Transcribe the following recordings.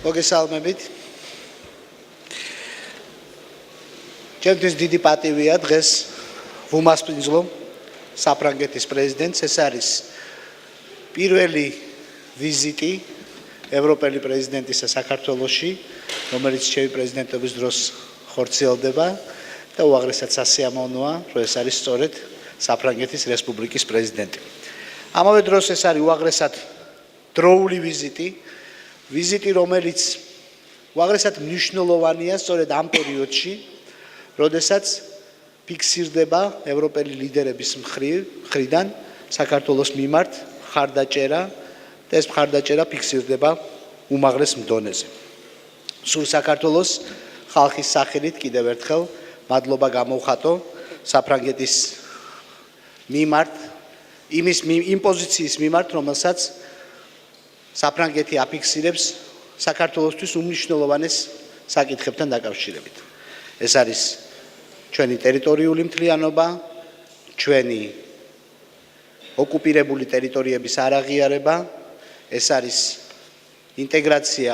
მოგესალმებით. ჩემთვის დიდი პატივია დღეს ვუმასპინძლო საფრანგეთის პრეზიდენტს. ეს არის პირველი ვიზიტი ევროპელი პრეზიდენტისა საქართველოში, რომელიც ჩემი პრეზიდენტობის დროს ხორციელდება და უაღრესად სასიამოვნოა, რომ ეს არის სწორედ საფრანგეთის რესპუბლიკის პრეზიდენტი. ამავე დროს ეს არის უაღრესად დროული ვიზიტი, რომელიც უაღრესად მნიშვნელოვანია სწორედ ამ პერიოდში, როდესაც ფიქსირდება ევროპელი ლიდერების მხრიდან საქართველოს მიმართ მხარდაჭერა და ეს მხარდაჭერა ფიქსირდება უმაღლეს დონეზე. სულ საქართველოს ხალხის სახელით კიდევ ერთხელ მადლობა გამოვხატო საფრანგეთის მიმართ, იმ პოზიციის მიმართ, რომელსაც საფრანგეთი აფიქსირებს საქართველოსთვის უმნიშვნელოვანეს საკითხებთან დაკავშირებით. ეს არის ჩვენი ტერიტორიული მთლიანობა, ჩვენი ოკუპირებული ტერიტორიების არაღიარება, ეს არის ინტეგრაცია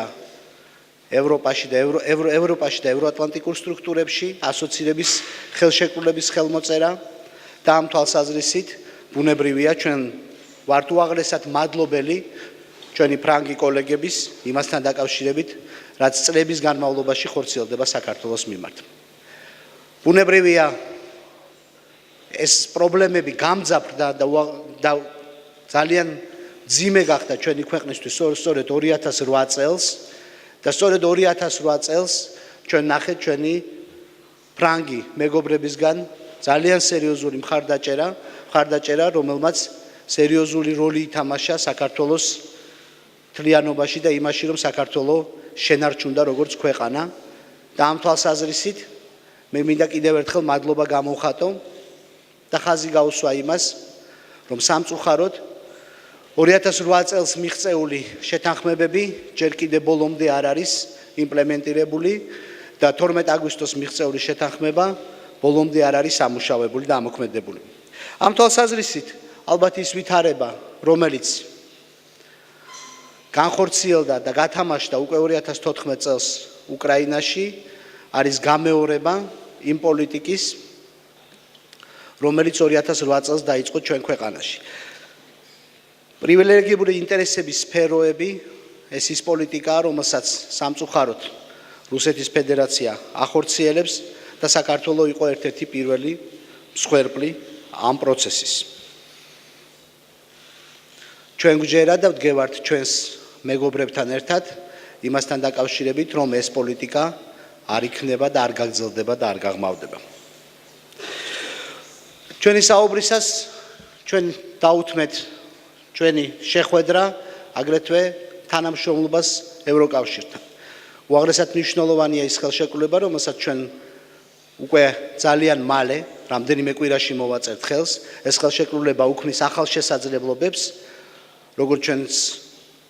ევროპაში და ევროატლანტიკურ სტრუქტურებში, ასოცირების ხელშეკრულების ხელმოწერა და ამ თვალსაზრისით ბუნებრივია ჩვენ ვართ უაღრესად მადლობელი ჩვენი ფრანგი კოლეგების იმასთან დაკავშირებით, რაც წლების განმავლობაში ხორციელდება საქართველოს მიმართ. ბუნებრივია ეს პრობლემები გამძაფრდა და ძალიან ძიმე გახდა ჩვენი ქვეყნისთვის სწორედ 2008 წელს და სწორედ 2008 წელს ჩვენ ნახეთ ჩვენი ფრანგი მეგობრებისგან ძალიან სერიოზული მხარდაჭერა, რომელმაც სერიოზული როლი ითამაშა საქართველოს თლიანობაში და იმაში, რომ საქართველო შენარჩუნდა როგორც ქვეყანა და ამ თვალსაზრისით მე მინდა კიდევ ერთხელ მადლობა გამოვხატო და ხაზი გაუსვა იმას, რომ სამწუხაროდ 2008 წელს მიღწეული შეთანხმებები ჯერ კიდევ ბოლომდე არ არის იმპლემენტირებული და 12 აგვისტოს მიღწეული შეთანხმება ბოლომდე არ არის ამუშავებული და ამოქმედებული. ამ თვალსაზრისით ალბათ ის ვითარება, რომელიც განხორციელდა და გათამაშდა უკვე 2014 წელს უკრაინაში, არის გამეორება იმ პოლიტიკის, რომელიც 2008 წელს დაიწყო ჩვენ ქვეყანაში. პრივილეგირებული ინტერესების სფეროები, ეს ის პოლიტიკაა, რომელსაც სამწუხაროდ რუსეთის ფედერაცია ახორციელებს და საქართველო იყო ერთ-ერთი პირველი მსხვერპლი ამ პროცესის. ჩვენ გვჯერა და ვდგევართ ჩვენს მეგობრებთან ერთად იმასთან დაკავშირებით, რომ ეს პოლიტიკა არ იქნება და არ გაგრძელდება და არ გაღმავდება. ჩვენი საუბრისას ჩვენ დაუთმეთ ჩვენი შეხვედრა აგრეთვე თანამშრომლობას ევროკავშირთან. უაღრესად მნიშვნელოვანია ის ხელშეკრულება, რომელსაც ჩვენ უკვე ძალიან მალე, რამდენიმე კვირაში მოვაწერთ ხელს, ეს ხელშეკრულება უქმნის ახალ შესაძლებლობებს, როგორც ჩვენს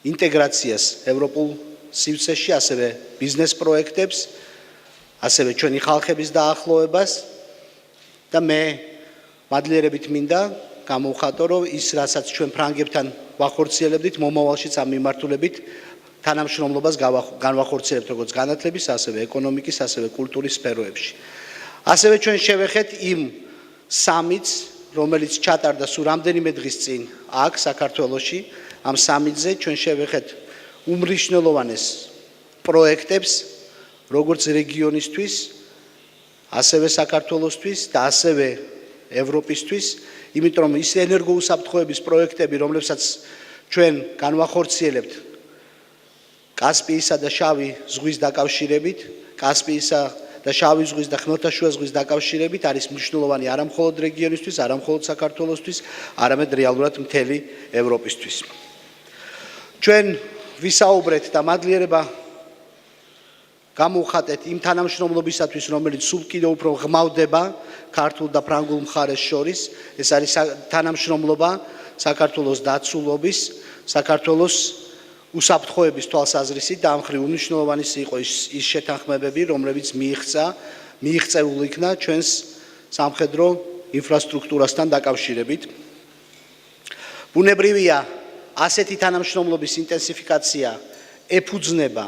ინტეგრაციას ევროპულ სივრცეში, ასევე ბიზნეს პროექტებს, ასევე ჩვენი ხალხების დაახლოებას და მე მადლიერებით მინდა გამოვხატო, რომ ის, რასაც ჩვენ ფრანგებთან ვახორციელებდით, მომავალშიც ამ მიმართულებით თანამშრომლობას განვახორციელებთ როგორც განათლების, ასევე ეკონომიკის, ასევე კულტურის სფეროებში. ასევე ჩვენ შევეხეთ იმ სამიტს, რომელიც ჩატარდა სულ რამდენიმე დღის წინ აქ საქართველოში, ამ სამიტზე ჩვენ შევეხეთ უმნიშვნელოვანეს პროექტებს, როგორც რეგიონისთვის, ასევე საქართველოსთვის და ასევე ევროპისთვის, იმიტომ რომ ის ენერგოუსაფრთხოების პროექტები, რომლებსაც ჩვენ განვახორციელებთ კასპიისა და შავი ზღვის დაკავშირებით, კასპიისა და შავი ზღვის და ხმელთაშუა ზღვის დაკავშირებით არის მნიშვნელოვანი არა მხოლოდ რეგიონისთვის, არა მხოლოდ საქართველოსთვის, არამედ რეალურად მთელი ევროპისთვის. ჩვენ ვისაუბრეთ და მადლიერება გამოვხატეთ იმ თანამშრომლობისათვის, რომელიც სულ კიდევ უფრო ღმავდება ქართულ და ფრანგულ მხარეს შორის. ეს არის თანამშრომლობა საქართველოს დაცულობის, საქართველოს უსაფრთხოების თვალსაზრისით და ამ მხრივ უმნიშვნელოვანესი იყო ის შეთანხმებები, რომლებიც მიიღწეულ იქნა ჩვენს სამხედრო ინფრასტრუქტურასთან დაკავშირებით. ბუნებრივია ასეთი თანამშრომლობის ინტენსიფიკაცია ეფუძნება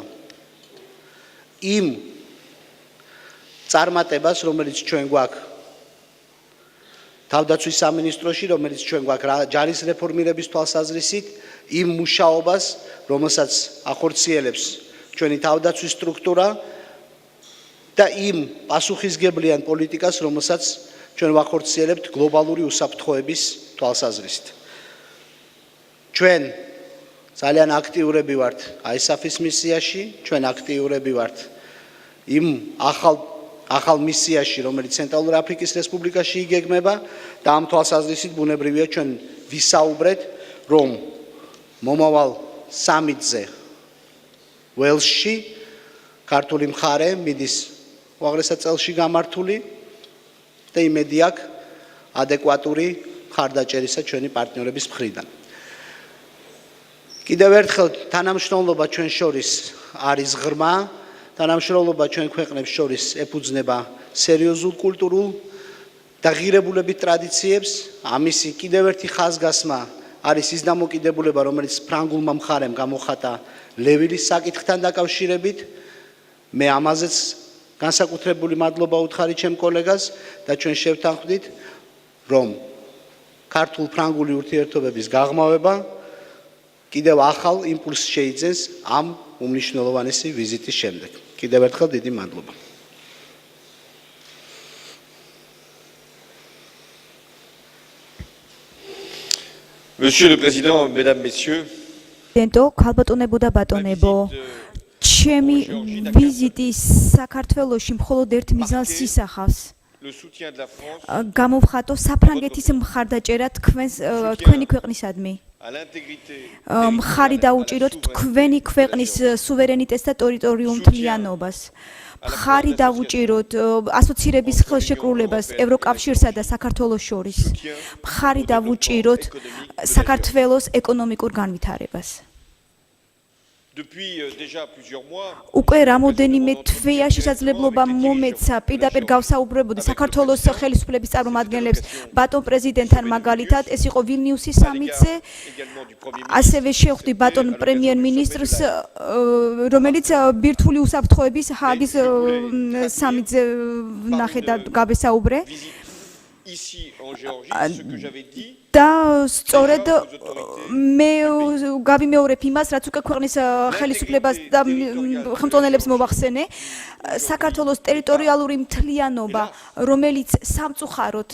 იმ წარმატებას, რომელიც ჩვენ გვაქვს თავდაცვის სამინისტროში, რომელიც ჩვენ გვაქვს ჯარის რეფორმირების თვალსაზრისით, იმ მუშაობას, რომელსაც ახორციელებს ჩვენი თავდაცვის სტრუქტურა და იმ პასუხისგებლიან პოლიტიკას, რომელსაც ჩვენ ვახორციელებთ გლობალური უსაფრთხოების თვალსაზრისით. ჩვენ ძალიან აქტიურები ვართ ISAF-ის მისიაში, ჩვენ აქტიურები ვართ იმ ახალ მისიაში, რომელიც ცენტრალური აფრიკის რესპუბლიკაში იგეგმება და ამ თვალსაზრისით ბუნებრივია ჩვენ ვისაუბრეთ, რომ მომავალ სამიტზე ველსში ქართული მხარე მიდის უაღრესად წელში გამართული და იმედი აქვს ადეკვატური მხარდაჭერისა ჩვენი პარტნიორების მხრიდან. კიდევ ერთხელ თანამშრომლობა ჩვენ შორის არის ღრმა, თანამშრომლობა ჩვენ ქვეყნებს შორის ეფუძნება სერიოზულ კულტურულ და ღირებულებით ტრადიციებს. ამისი კიდევ ერთი ხაზგასმა არის ის დამოკიდებულება, რომელიც ფრანგულმა მხარემ გამოხატა ლევილის საკითხთან დაკავშირებით. მე ამაზეც განსაკუთრებული მადლობა ვუთხარი ჩემ კოლეგას და ჩვენ შევთანხმდით, რომ ქართულ-ფრანგული ურთიერთობების გაღრმავება კიდევ ახალ იმპულსს შეიძენს ამ უმნიშვნელოვანესი ვიზიტის შემდეგ. კიდევ ერთხელ დიდი მადლობა. Monsieur le Président, Mesdames, Messieurs, ქალბატონებო და ბატონებო, ჩემი ვიზიტი საქართველოში მხოლოდ ერთ მიზანს ისახავს. le soutien de la France გამოვხატო საფრანგეთის მხარდაჭერა თქვენი ქვეყნისადმი. à l'intégrité მხარი დაუჭიროთ თქვენი ქვეყნის სუვერენიტეტს და ტერიტორიულ მთლიანობას. მხარი დაუჭიროთ ასოცირების ხელშეკრულებას ევროკავშირსა და საქართველოს შორის. მხარი დავუჭიროთ საქართველოს ეკონომიკურ განვითარებას. depuis déjà plusieurs mois. უკვე რამოდენიმე თვეა შესაძლებლობა მომეცა პირდაპირ გავსაუბრებოდი საქართველოს ხელისუფლების წარმომადგენლებს ბატონ პრეზიდენტთან მაგალითად ეს იყო ვილნიუსის სამიტზე ასევე შევხვდი ბატონ პრემიერ-მინისტრს რომელიც ბირთვული უსაფრთხოების ჰააგის სამიტზე ნახე და გავესაუბრე Ici en Géorgie, ce que j'avais dit და სწორედ მე გავიმეორებ იმას, რაც უკვე ქვეყნის ხელისუფლებას და ხელმძღვანელებს მოვახსენე, საქართველოს ტერიტორიალური მთლიანობა, რომელიც სამწუხაროდ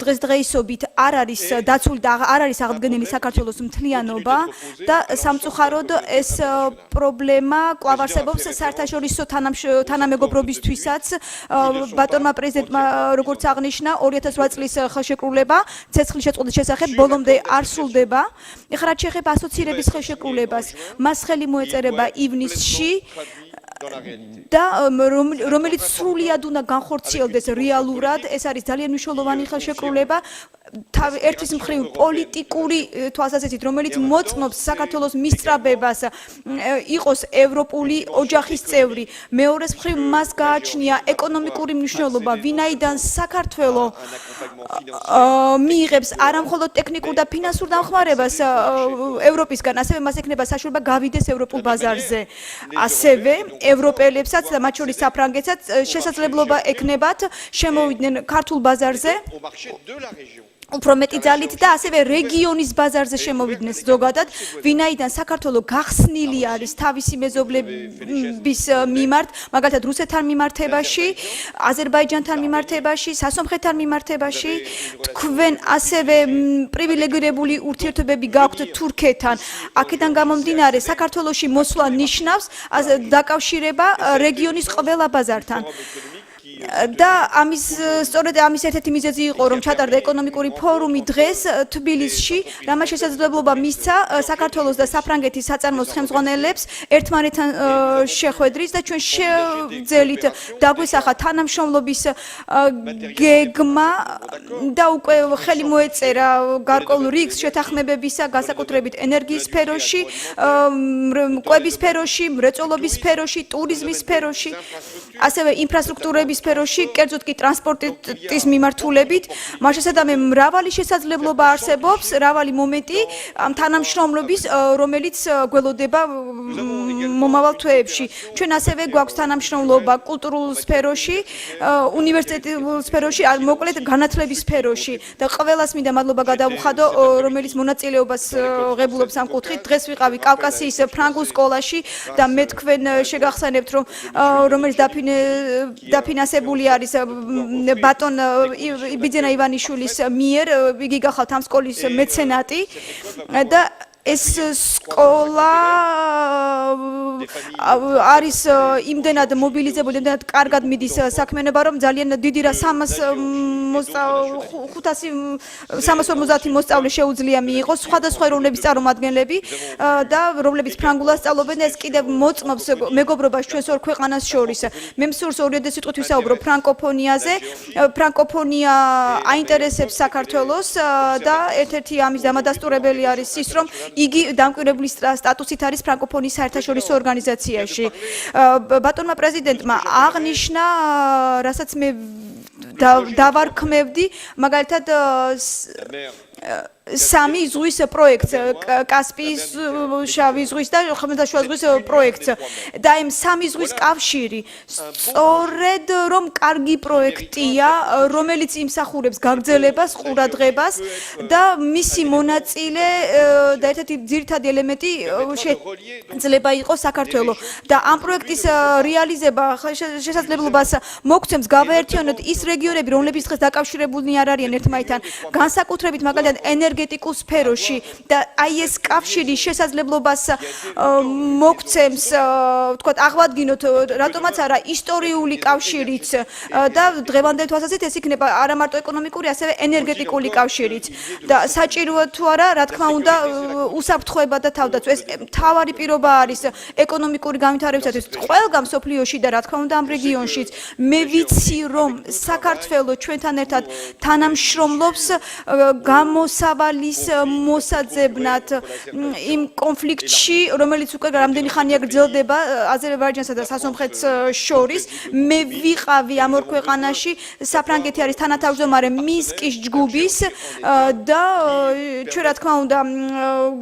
დღესდღეობით არ არის დაცული და არ არის აღდგენილი საქართველოს მთლიანობა და სამწუხაროდ ეს პრობლემა კვლავ არსებობს საერთაშორისო თანამეგობრობისთვისაც ბატონმა პრეზიდენტმა როგორც აღნიშნა 2008 წლის ხელშეკრულება ცეცხლის შეწყვეტის შესახებ ბოლომდე არ სრულდება. ეხლა რაც შეეხება ასოცირების ხელშეკრულებას, მას ხელი მოეწერება ივნისში და რომელიც სრულიად უნდა განხორციელდეს რეალურად, ეს არის ძალიან მნიშვნელოვანი ხელშეკრულება. ერთის მხრივ პოლიტიკური თვალსაზრისით, რომელიც მოწმობს საქართველოს მისწრაფებას იყოს ევროპული ოჯახის წევრი. მეორეს მხრივ მას გააჩნია ეკონომიკური მნიშვნელობა, ვინაიდან საქართველო მიიღებს არა მხოლოდ ტექნიკურ და ფინანსურ დამხმარებას ევროპისგან, ასევე მას ექნება საშუალება გავიდეს ევროპულ ბაზარზე. ასევე ევროპელებსაც და მათ შორის საფრანგეთსაც შესაძლებლობა ექნებათ შემოვიდნენ ქართულ ბაზარზე უფრო მეტი ძალით და ასევე რეგიონის ბაზარზე შემოვიდნენ ზოგადად, ვინაიდან საქართველო გახსნილი არის თავისი მეზობლების მიმართ, მაგალითად რუსეთთან მიმართებაში, აზერბაიჯანთან მიმართებაში, სასომხეთთან მიმართებაში, თქვენ ასევე პრივილეგირებული ურთიერთობები გაქვთ თურქეთთან. აქედან გამომდინარე, საქართველოში მოსვლა ნიშნავს დაკავშირება რეგიონის ყველა ბაზართან. და სწორედ ამის ერთ-ერთი მიზეზი იყო, რომ ჩატარდა ეკონომიკური ფორუმი დღეს თბილისში, რამაც შესაძლებლობა მისცა საქართველოს და საფრანგეთის საწარმოს ხელმძღვანელებს ერთმანეთთან შეხვედრის და ჩვენ შევძელით დაგვისახა თანამშრომლობის გეგმა და უკვე ხელი მოეწერა გარკვეულ რიგს შეთანხმებებისა, განსაკუთრებით ენერგიის სფეროში, კვების სფეროში, მრეწველობის სფეროში, ტურიზმის სფეროში, ასევე ინფრასტრუქტურების სფეროში, კერძოდ კი ტრანსპორტის მიმართულებით, მას შესაბამისად მრავალი შესაძლებლობა არსებობს, მრავალი მომენტი ამ თანამშრომლობის, რომელიც გველოდება მომავალ თვეებში. ჩვენ ასევე გვაქვს თანამშრომლობა კულტურულ სფეროში, უნივერსიტეტულ სფეროში, მოკლედ განათლების სფეროში და ყველას მინდა მადლობა გადავუხადო, რომელიც მონაწილეობას ღებულობს ამ კუთხით. დღეს ვიყავი კავკასიის ფრანგულ სკოლაში და მე თქვენ შეგახსენებთ, რომ რომელიც დაფინანსებული არის ბატონ ბიძენა ივანიშვილის მიერ, იგი გახავთ ამ სკოლის მეცენატი და ეს სკოლა არის იმდენად მობილიზებული, იმდენად კარგად მიდის საქმიანობა, რომ ძალიან დიდი 350 მოსწავლე შეუძლია მიიღოს, სხვადასხვა ეროვნების წარმომადგენლები და რომლებიც ფრანგულად სწავლობენ, ეს კიდევ მოწმობს მეგობრობას ჩვენს ორ ქვეყანას შორის. მე მსურს 2 სიტყვით ვისაუბრო ფრანკოფონიაზე. ფრანკოფონია აინტერესებს საქართველოს და ერთ-ერთი ამის დამადასტურებელი არის ის, რომ იგი დამკვირვებლის სტატუსით არის ფრანკოფონიის საერთაშორისო ორგანიზაციაში. ბატონმა პრეზიდენტმა აღნიშნა, რასაც მე დავარქმევდი, მაგალითად სამი ზღვის პროექტს, კასპიის, შავი ზღვის და ხმელთაშუა ზღვის პროექტს და ამ სამი ზღვის კავშირი სწორედ რომ კარგი პროექტია, რომელიც იმსახურებს გაგრძელებას, ყურადღებას და მისი მონაწილე და ერთ-ერთი ძირითადი ელემენტი შეიძლება იყოს საქართველოს და ამ პროექტის რეალიზება შესაძლებლობას მოგცემს გავაერთიანოთ ის რეგიონები, რომლებიც დღეს დაკავშირებულნი არ არიან ერთმანეთთან, განსაკუთრებით მაგალითად ენერგეტიკულ სფეროში და აი ეს კავშირი შესაძლებლობას მოგცემს, ვთქვათ, აღვადგინოთ რატომაც არა ისტორიული კავშირიც და დღევანდელ თვალსაზრისით ეს იქნება არა მარტო ეკონომიკური, ასევე ენერგეტიკული კავშირიც და საჭიროა თუ არა, რა თქმა უნდა, უსაფრთხოება და თავდაცვა. ეს მთავარი პირობა არის ეკონომიკური განვითარებისათვის ყველგან მსოფლიოში და რა თქმა უნდა ამ რეგიონშიც. მე ვიცი, რომ საქართველოს ჩვენთან ერთად თანამშრომლობს გამოსავალის მოსაძებნად იმ კონფლიქტში, რომელიც უკვე რამდენი ხანია გრძელდება აზერბაიჯანსა და სასომხეთს შორის. მე ვიყავი ამ ორ ქვეყანაში, საფრანგეთი არის თანათავმჯდომარე მინსკის ჯგუფის და ჩვენ რა თქმა უნდა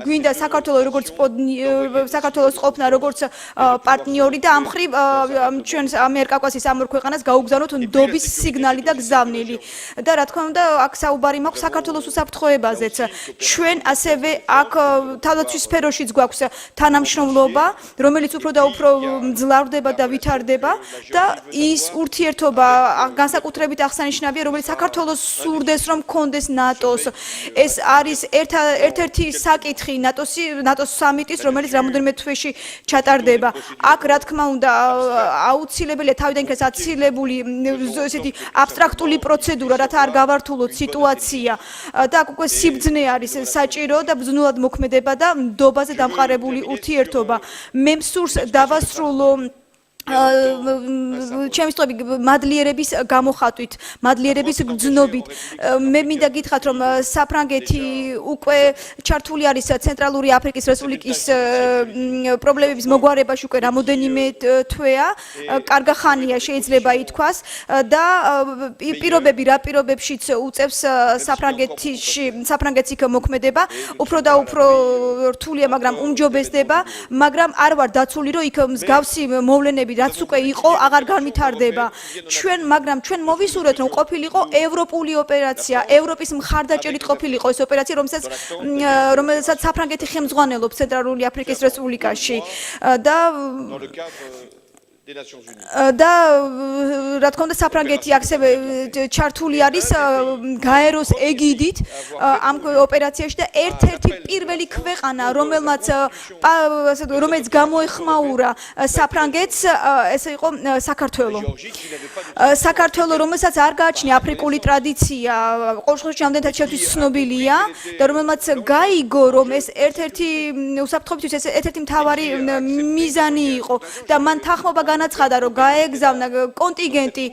გვინდა საქართველოს როგორც საქართველოს ყოფნა როგორც პარტნიორი და ამ ხრივ ჩვენ ამიერკავკასიის ამ ორ ქვეყანას გაუგზავნოთ ნდობის სიგნალი და გზავნილი. და რა თქმა უნდა აქ საუბარი მაქვს საქართველოს უსაფრთხოებაზეც. ჩვენ ასევე აქ თავდაცვის სფეროშიც გვაქვს თანამშრომლობა, რომელიც უფრო და უფრო მძლავრდება და ვითარდება და ის ურთიერთობა განსაკუთრებით აღსანიშნავია, რომელიც საქართველოს სურდეს რომ კონდეს ნატოს. ეს არის ერთ-ერთი საკითხი ნატოს სამიტის, რომელიც რამოდენიმე თვეში ჩატარდება. აქ რა თქმა უნდა აუცილებელია თავიდან იქნეს აცილებული ესეთი აბსტრაქტული პროცედურა, რათა არ გავართულოთ სიტუაცია და აქ უკვე სიბძნე არის საჭირო და ბრძნულად მოქმედება და ნდობაზე დამყარებული ურთიერთობა. მე მსურს დავასრულო ჩემი სტობი მადლიერების გამოხატვით, მადლიერების გრძნობით. მე მინდა გითხრათ, რომ საფრანგეთი უკვე ჩართული არის ცენტრალური აფრიკის რესპუბლიკის პრობლემების მოგვარებაში უკვე რამოდენიმე თვეა, კარგა ხანია შეიძლება ითქვას და რა პირობებშიც უწევს საფრანგეთს იქ მოქმედება, უფრო და უფრო რთულია, მაგრამ უმჯობესდება, მაგრამ არ ვარ დაცული, რომ იქ მსგავსი მოვლენები რაც უკვე იყო, აღარ განვითარდება. მაგრამ ჩვენ მოვისურვეთ, რომ ყოფილიყო ევროპული ოპერაცია, ევროპის მხარდაჭერით ყოფილიყო ეს ოპერაცია, რომელსაც საფრანგეთი ხელმძღვანელობს ცენტრალური აფრიკის რესპუბლიკაში და და რა თქმა უნდა საფრანგეთი ასევე ჩართული არის გაეროს ეგიდით ამ ოპერაციაში და ერთ-ერთი პირველი ქვეყანა რომელიც გამოეხმაურა საფრანგეთს ეს იყო საქართველო რომელსაც არ გააჩნია აფრიკული ტრადიცია ყოველ შემთხვევაში ამდენად შეთვის ცნობილია და რომელმაც გაიგო რომ ეს ერთ-ერთი უსაფრთხოებისთვის ეს ერთ-ერთი მთავარი მიზანი იყო და მან თანხმობა განაცხადა, რომ გაეგზავნა კონტინგენტი პრეზიდენტი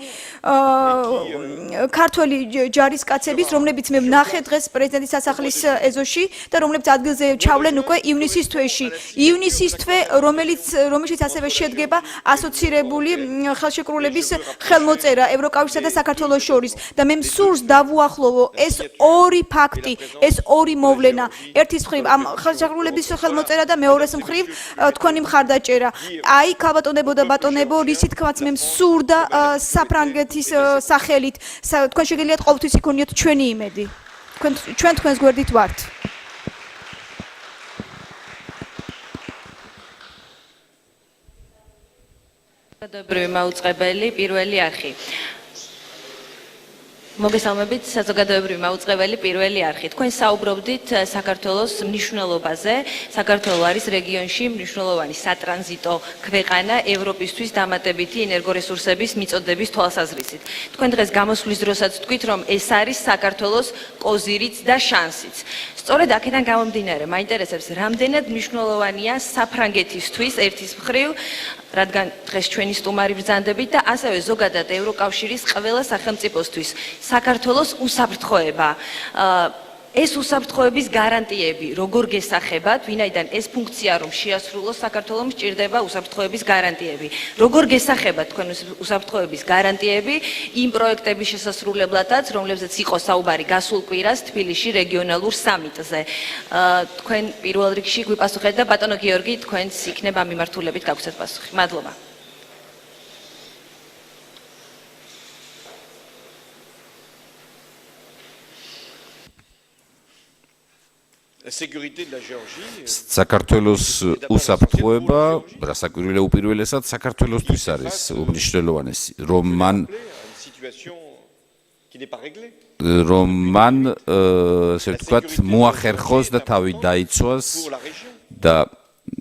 ქართველი ჯარისკაცების, რომლებიც მე ვნახე დღეს პრეზიდენტის სასახლის ეზოში და რომლებიც ადგილზე ჩავლენ უკვე ივნისის თვეში. ივნისის თვე, რომელშიც ასევე შედგება ასოცირებული ხელშეკრულების ხელმოწერა ევროკავშირსა და საქართველოს შორის და მე მსურს დავუახლოვო ეს ორი ფაქტი, ეს ორი მოვლენა. ერთის მხრივ ამ ხელშეკრულების ხელმოწერა და მეორეს მხრივ თქვენი მხარდაჭერა. აი, ქალბატონებო და ბატონებო, რისი თქმაც მე მსურდა საფრანგეთის სახელით, თქვენ შეგიძლიათ ყოველთვის იქონიოთ ჩვენი იმედი. ჩვენ თქვენს გვერდით ვართ. საზოგადოებრივი მაუწყებელი პირველი არხი. მოგესალმებით, საზოგადოებრივი მაუწყებელი პირველი არხი. თქვენ საუბრობდით საქართველოს მნიშვნელობაზე. საქართველო არის რეგიონში მნიშვნელოვანი სატრანზიტო ქვეყანა ევროპისთვის დამატებითი ენერგორესურსების მიწოდების თვალსაზრისით. თქვენ დღეს გამოსვლის დროსაც თქვით, რომ ეს არის საქართველოს კოზირიც და შანსიც. სწორედ აქედან გამომდინარე, მაინტერესებს, რამდენად მნიშვნელოვანია საფრანგეთისთვის ერთის მხრივ, რადგან დღეს ჩვენი სტუმარი ბრძანდებით და ასევე ზოგადად ევროკავშირის ყველა სახელმწიფოსთვის საქართველოს უსაფრთხოება. ეს უსაფრთხოების გარანტიები როგორ გესახებათ, ვინაიდან ეს ფუნქცია რომ შეასრულოს საქართველოს სჭირდება უსაფრთხოების გარანტიები. როგორ გესახებათ თქვენ უსაფრთხოების გარანტიები იმ პროექტების შესასრულებლადაც, რომლებზეც იყო საუბარი გასულ კვირას თბილისში რეგიონალურ სამიტზე. თქვენ პირველ რიგში გვიპასუხეთ და ბატონო გიორგი, თქვენს იქნება ამ მიმართულებით გაგვცეთ პასუხი. მადლობა. საქართველოს უსაფრთხოება, რასაკვირველია უპირველესად საქართველოსთვის არის უმნიშვნელოვანესი, რომ მან ესე ვთქვათ მოახერხოს და თავი დაიცვას და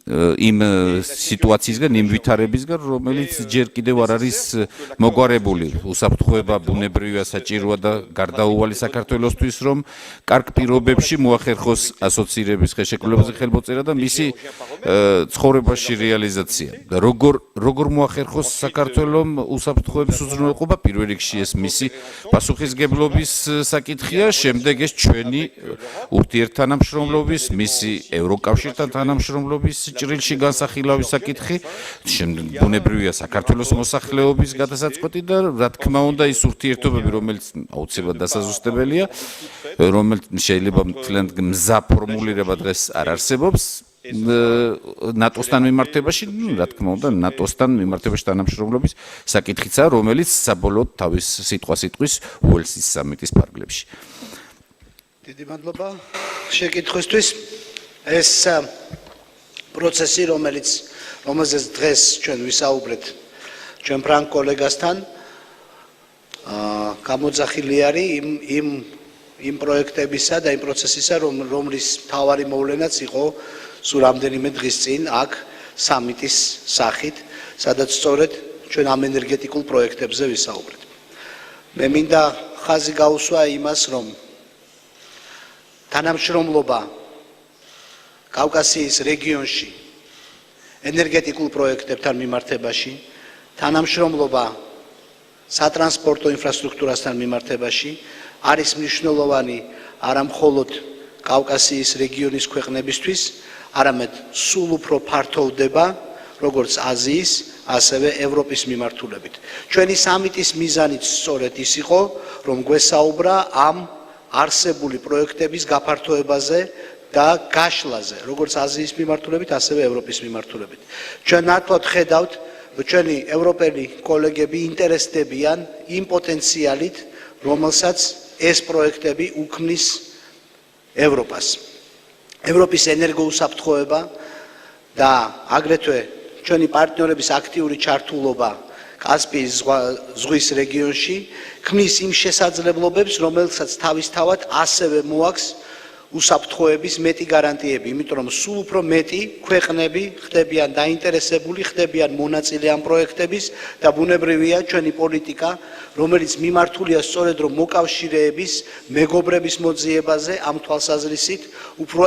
იმ სიტუაციისგან, იმ ვითარებისგან, რომელიც ჯერ კიდევ არ არის მოგვარებული. უსაფრთხოება ბუნებრივია, საჭიროა და გარდაუვალი საქართველოსთვის, რომ კარგ პირობებში მოახერხოს ასოცირების ხელშეკრულებაზე ხელმოწერა და მისი ცხოვრებაში რეალიზაცია. და როგორ მოახერხოს საქართველომ უსაფრთხოების უზრუნველყოფა, პირველ რიგში ეს მისი პასუხისგებლობის საკითხია, შემდეგ ეს ჩვენი ურთიერთთანამშრომლობის, მისი ევროკავშირთან თანამშრომლობის ჭრილში განსახილავი საკითხი, ბუნებრივია საქართველოს მოსახლეობის გადასაწყვეტი და რა თქმა უნდა ის ურთიერთობები, რომელიც აუცილებლად დასაზუსტებელია, რომელიც შეიძლება მთლიანად მზა ფორმულირება დღეს არ არსებობს ნატოსთან მიმართებაში, რა თქმა უნდა ნატოსთან მიმართებაში თანამშრომლობის საკითხიცაა, რომელიც საბოლოოდ თავის სიტყვა-სიტყვის უელსის სამიტის ფარგლებში. დიდი მადლობა შეკითხვისთვის. ეს პროცესი, რომელზეც დღეს ჩვენ ვისაუბრეთ ჩვენ ფრანგ კოლეგასთან, გამოძახილი არის იმ პროექტებისა და იმ პროცესისა, რომლის მთავარი მოვლენაც იყო სულ რამდენიმე დღის წინ აქ სამიტის სახით, სადაც სწორედ ჩვენ ამ ენერგეტიკულ პროექტებზე ვისაუბრეთ. მე მინდა ხაზი გაუსვა იმას, რომ თანამშრომლობა კავკასიის რეგიონში ენერგეტიკულ პროექტებთან მიმართებაში, თანამშრომლობა სატრანსპორტო ინფრასტრუქტურასთან მიმართებაში არის მნიშვნელოვანი არა მხოლოდ კავკასიის რეგიონის ქვეყნებისთვის, არამედ სულ უფრო ფართოვდება როგორც აზიის, ასევე ევროპის მიმართულებით. ჩვენი სამიტის მიზანიც სწორედ ის იყო, რომ გვესაუბრა ამ არსებული პროექტების გაფართოებაზე და გაშლაზე, როგორც აზიის მიმართულებით, ასევე ევროპის მიმართულებით. ჩვენ ნათლად ხედავთ, რომ ჩვენი ევროპელი კოლეგები ინტერესდებიან იმ პოტენციალით, რომელსაც ეს პროექტები უქმნის ევროპას. ევროპის ენერგოუსაფრთხოება და აგრეთვე ჩვენი პარტნიორების აქტიური ჩართულობა კასპიის ზღვის რეგიონში ქმნის იმ შესაძლებლობებს, რომელსაც თავისთავად ასევე მოაქვს უსაფრთხოების მეტი გარანტიები, იმიტომ რომ სულ უფრო მეტი ქვეყნები ხდებიან დაინტერესებული, ხდებიან მონაწილე ამ პროექტების და ბუნებრივია ჩვენი პოლიტიკა, რომელიც მიმართულია სწორედ რომ მოკავშირეების, მეგობრების მოძიებაზე ამ თვალსაზრისით უფრო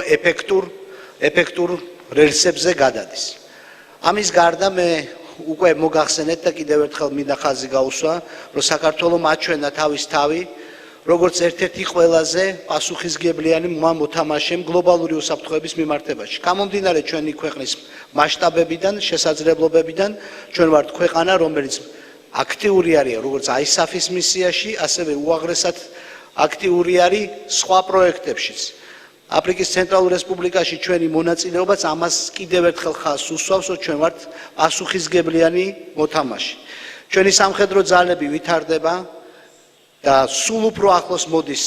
ეფექტურ რელსებზე გადადის. ამის გარდა მე უკვე მოგახსენეთ და კიდევ ერთხელ მინდა ხაზი გაუსვა, რომ საქართველოს აჩვენა თავის თავი, როგორც ერთ-ერთი ყველაზე პასუხისმგებლიანი მოთამაშემ გლობალური უსაფრთხოების მიმართებაში. გამომდინარე ჩვენი ქვეყნის მასშტაბებიდან, შესაძლებლობებიდან, ჩვენ ვართ ქვეყანა, რომელიც აქტიური არის როგორც ISAF-ის მისიაში, ასევე უაღრესად აქტიური არის სხვა პროექტებშიც. აფრიკის ცენტრალურ რესპუბლიკაში ჩვენი მონაწილეობაც ამას კიდევ ერთხელ ხაზს უსვავს, რომ ჩვენ ვართ პასუხისმგებლიანი მოთამაშე. ჩვენი სამხედრო ძალები ვითარდება და სულ უფრო ახლოს მოდის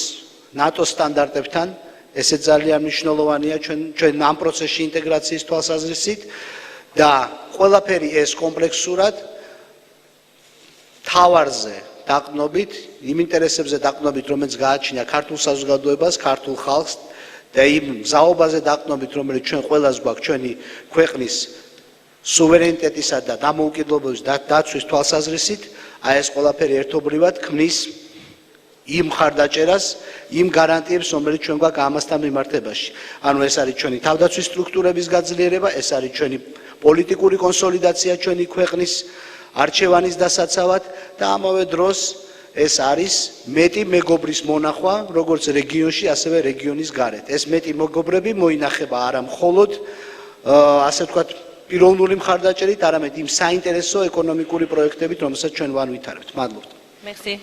ნატოს სტანდარტებთან, ესეც ძალიან მნიშვნელოვანია ჩვენ ამ პროცესში ინტეგრაციის თვალსაზრისით და ყველაფერი ეს კომპლექსურად თავარზე დაყრდნობით, იმ ინტერესებზე დაყრდნობით, რომელიც გააჩნია ქართულ საზოგადოებას, ქართულ ხალხს და იმ ზაობაზე დაყრდნობით, რომელიც ჩვენ ყველას გვაქვს ჩვენი ქვეყნის სუვერენიტეტისა და დამოუკიდებლობის დაცვის თვალსაზრისით, აი ეს ყველაფერი ერთობლივად ქმნის იმ მხარდაჭერას, იმ გარანტიებს, რომელიც ჩვენ გვაქვს ამასთან მიმართებაში. ანუ ეს არის ჩვენი თავდაცვის სტრუქტურების გაძლიერება, ეს არის ჩვენი პოლიტიკური კონსოლიდაცია ჩვენი ქვეყნის არჩევანის დასაცავად და ამავე დროს ეს არის მეტი მეგობრის მონახვა, როგორც რეგიონში, ასევე რეგიონის გარეთ. ეს მეტი მეგობრები მოინახება არა მხოლოდ ასე ვთქვათ პიროვნული მხარდაჭერით, არამედ იმ საინტერესო ეკონომიკური პროექტებით, რომელსაც ჩვენ ვანვითარებთ. მადლობთ. Merci.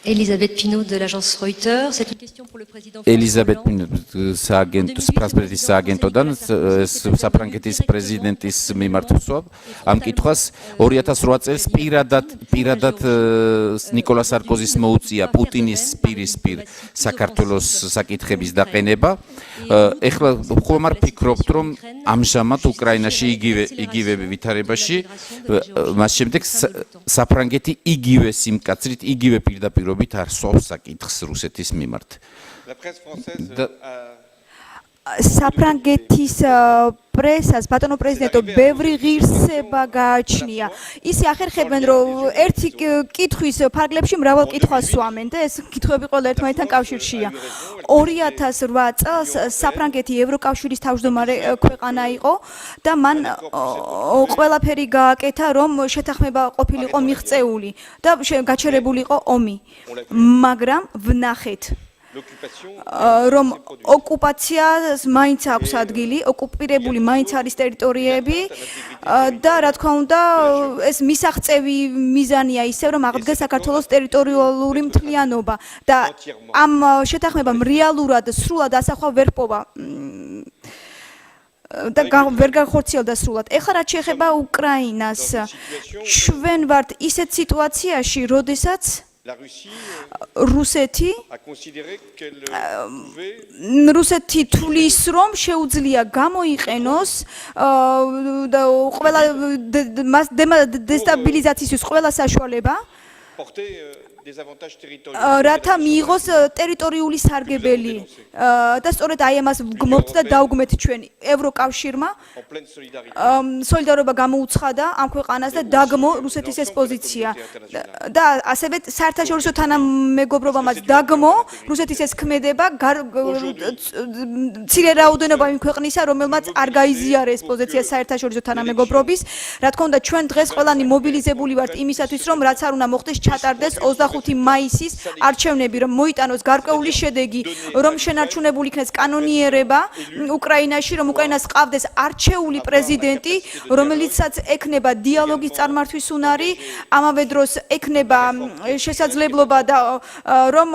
Elisabeth Pinault de l'agence Reuters. C'est une question pour le président. Elizabeth საფრანგეთის სააგენტოდან საფრანგეთის პრეზიდენტის მიმართ ვსვამ ამ კითხვას 2008 წელს პირადად ნიკოლა სარკოზის მოუწია პუტინის პირისპირ საქართველოს საკითხების დაყენება. ეხლა ხომ არ ფიქრობთ, რომ ამჟამად უკრაინაში იგივე ვითარებაში მას შემდეგ საფრანგეთი იგივე სიმკაცრით, იგივე პირდაპირობით არ სვავს საკითხს რუსეთის მიმართ. La presse française საფრანგეთის პრესას ბატონო პრეზიდენტო ბევრი ღირსება გააჩნია. ისე ახერხებენ, რომ ერთი კითხვის ფარგლებში მრავალ კითხვას სვამენ და ეს კითხვები ყველა ერთმანეთთან კავშირშია. 2008 წელს საფრანგეთი ევროკავშირის თავმჯდომარე ქვეყანა იყო და მან ყველაფერი გააკეთა, რომ შეთანხმება ყოფილიყო მიღწეული და გაჩერებული იყო ომი. მაგრამ ვნახეთ რომ ოკუპაციას მაინც აქვს ადგილი, ოკუპირებული მაინც არის ტერიტორიები და რა თქმა უნდა ეს მისაღწევი მიზანია ისევ რომ აღდგეს საქართველოს ტერიტორიული მთლიანობა და ამ შეთანხმებამ რეალურად სრულად ასახვა ვერ პოვა და ვერ განხორციელდა სრულად. ეხლა რაც შეეხება უკრაინას, ჩვენ ვართ ისეთ სიტუაციაში, როდესაც რუსეთი თulis რომ შეუძლია გამოიყენოს და ყველა დესტაბილიზაციის ყველა საშუალება რათა მიიღოს ტერიტორიული სარგებელი და სწორედ აი ამას გმობთ და დაუგმეთ ჩვენ ევროკავშირმა სოლიდარობა გამოუცხადა ამ ქვეყანას და დაგმო რუსეთის ეს პოზიცია და ასევე საერთაშორისო თანამეგობრობამაც დაგმო რუსეთის ეს ქმედება მცირე რაოდენობა იმ ქვეყნისა რომელმაც არ გაიზიარა ეს პოზიცია საერთაშორისო თანამეგობრობის რა თქმა უნდა ჩვენ დღეს ყველანი მობილიზებული ვართ იმისათვის რომ რაც არ უნდა მოხდეს ჩატარდეს 25 მაისის არჩევნები რომ მოიტანოს გარკვეული შედეგი რომ შენარჩუნებული იქნეს კანონიერება უკრაინაში რომ უკრაინას ყავდეს არჩეული პრეზიდენტი რომელიცაც ექნება დიალოგის წარმართვის უნარი ამავე დროს ექნება შესაძლებლობა და რომ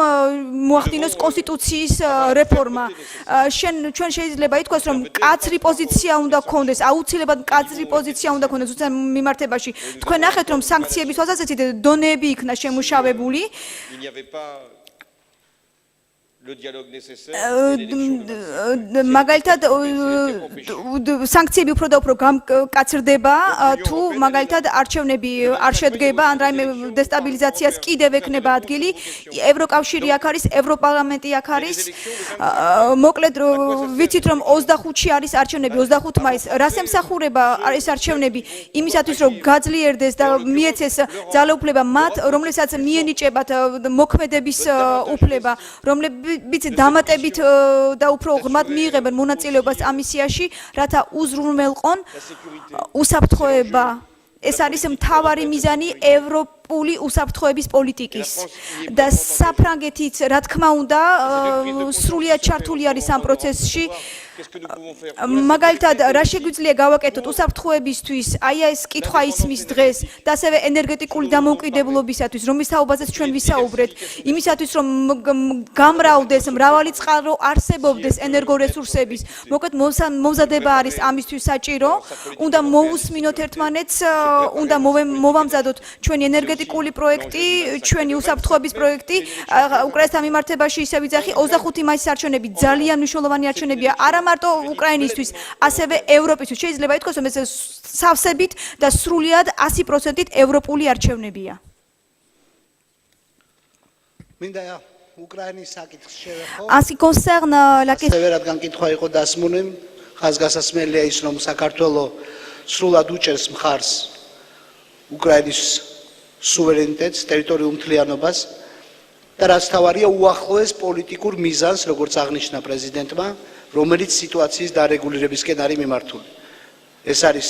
მოახდინოს კონსტიტუციის რეფორმა ჩვენ შეიძლება ითქვას რომ კაცრი პოზიცია უნდა გქონდეს აუცილებლად კაცრი პოზიცია უნდა გქონდეს თუმცა მიმართებაში თქვენ ნახეთ რომ სანქციების თვალსაზრისით დონეები იქნა შემუშავებული il n'y avait pas le dialogue nécessaire მაგალითად სანქციები უფრო და უფრო გამკაცრდება თუ მაგალითად არჩევნები არ შედგება ან რაიმე დესტაბილიზაციას კიდევ ექნება ადგილი ევროკავშირი აქ არის ევროპარლამენტი აქ არის მოკლედ ვიცით რომ 25-ში არის არჩევნები 25 მაისს რას ემსახურება ეს არჩევნები იმისათვის რომ გაძლიერდეს და მიეცეს ძალაუფლება მათ რომლებსაც მიენიჭებათ მოქმედების უფლება რომლებიც ვიცი დამატებით და უფრო ღრმად მიიღებენ მონაწილეობას ამ მისიაში, რათა უზრუნველყონ უსაფრთხოება. ეს არის მთავარი მიზანი ევროპული უსაფრთხოების პოლიტიკის და საფრანგეთიც რა თქმა უნდა სრულიად ჩართული არის ამ პროცესში. მაგალითად, რა შეგვიძლია გავაკეთოთ უსაფრთხოებისთვის, აი ეს კითხვა ისმის დღეს და ასევე ენერგეტიკული დამოუკიდებლობისათვის, რომლის თაობაზეც ჩვენ ვისაუბრეთ, იმისათვის რომ გამრავლდეს, მრავალი წყარო არსებობდეს ენერგორესურსების, მოკლედ მომზადება არის ამისთვის საჭირო, უნდა მოусმინოთ ერთმანეთს, უნდა მოვამზადოთ ჩვენი ენერგეტიკული პროექტი, ჩვენი უსაფრთხოების პროექტი, უკრაინასთან მიმართებაში ისე ვიძახი 25 მაისის არჩევნები ძალიან მნიშვნელოვანი არჩევნებია, არა მარტო უკრაინისთვის, ასევე ევროპისთვის. შეიძლება ითქვას, რომ ეს სავსებით და სრულიად 100%-ით ევროპული არჩევნებია. მინდა უკრაინის საკითხს შევეხო. En ce qui concerne la question ასევე რადგან კითხვა იყო დასმული, ხაზგასასმელია ის, რომ საქართველოს სრულად უჭერს მხარს უკრაინის სუვერენიტეტს, ტერიტორიულ მთლიანობას და რაც თავარია უახლოეს პოლიტიკურ მიზანს, როგორც აღნიშნა პრეზიდენტმა, რომელიც სიტუაციის დარეგულირებისკენ არის მიმართული. ეს არის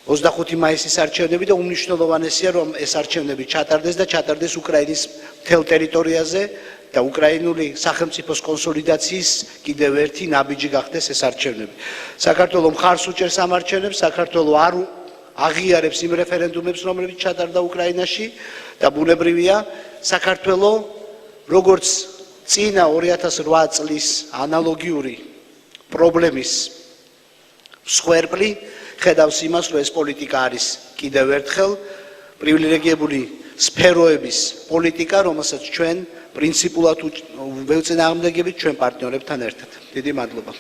25 მაისის არჩევნები და უმნიშვნელოვანესია, რომ ეს არჩევნები ჩატარდეს და ჩატარდეს უკრაინის მთელ ტერიტორიაზე და უკრაინული სახელმწიფოს კონსოლიდაციის კიდევ ერთი ნაბიჯი გახდეს ეს არჩევნები. საქართველოს მხარს უჭერს ამ არჩევნებს, საქართველოს არ აღიარებს იმ რეფერენდუმებს, რომლებიც ჩატარდა უკრაინაში და ბუნებრივია, საქართველოს როგორც წინა 2008 წლის ანალოგიური პრობლემის მსხვერპლი ხედავს იმას, რომ ეს პოლიტიკა არის კიდევ ერთხელ პრივილეგირებული სფეროების პოლიტიკა, რომელსაც ჩვენ პრინციპულად ვეუწინააღმდეგებით ჩვენ პარტნიორებთან ერთად. დიდი მადლობა.